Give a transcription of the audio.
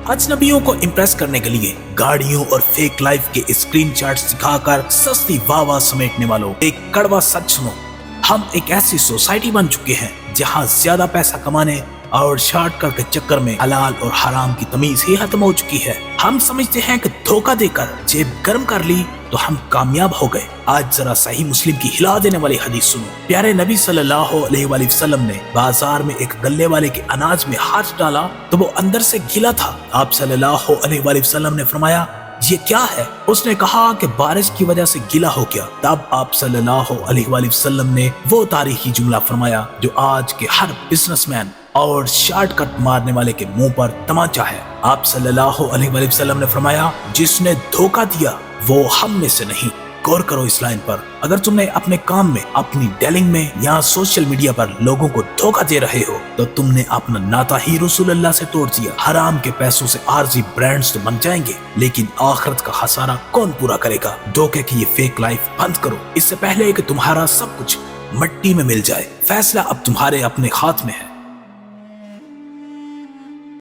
अजनबियों को इम्प्रेस करने के लिए गाड़ियों और फेक लाइफ के स्क्रीन शॉट्स दिखाकर सस्ती वाह समेटने वालों, एक कड़वा सच सुनो। हम एक ऐसी सोसाइटी बन चुके हैं जहां ज्यादा पैसा कमाने और शॉर्टकट के चक्कर में हलाल और हराम की तमीज ही खत्म हो चुकी है। हम समझते हैं कि धोखा देकर जेब गर्म कर ली तो हम कामयाब हो गए। आज जरा सही मुस्लिम की हिला देने वाली हदीस सुनो। प्यारे नबी सल्लल्लाहु अलैहि वसल्लम ने बाजार में एक गल्ले वाले के अनाज में हाथ डाला तो वो अंदर से गीला था। आप सल्लल्लाहु अलैहि वसल्लम ने फरमाया, ये क्या है? उसने कहा कि बारिश की वजह से गीला हो गया। तब आप सल्लल्लाहु अलैहि वसल्लम ने वो तारीखी जुमला फरमाया जो आज के हर बिजनेसमैन और शॉर्टकट मारने वाले के मुंह पर तमाचा है। आप सल्लल्लाहु अलैहि वसल्लम ने फरमाया, जिसने धोखा दिया वो हम में से नहीं। गौर करो इस लाइन पर। अगर तुमने अपने काम में, अपनी डीलिंग में या सोशल मीडिया पर लोगों को धोखा दे रहे हो तो तुमने अपना नाता ही रसूलुल्लाह से तोड़ दिया। हराम के पैसों से आरजी ब्रांड्स तो बन जाएंगे, लेकिन आखिरत का खसारा कौन पूरा करेगा? धोखे की ये फेक लाइफ बंद करो, इससे पहले कि तुम्हारा सब कुछ मिट्टी में मिल जाए। फैसला अब तुम्हारे अपने हाथ में है।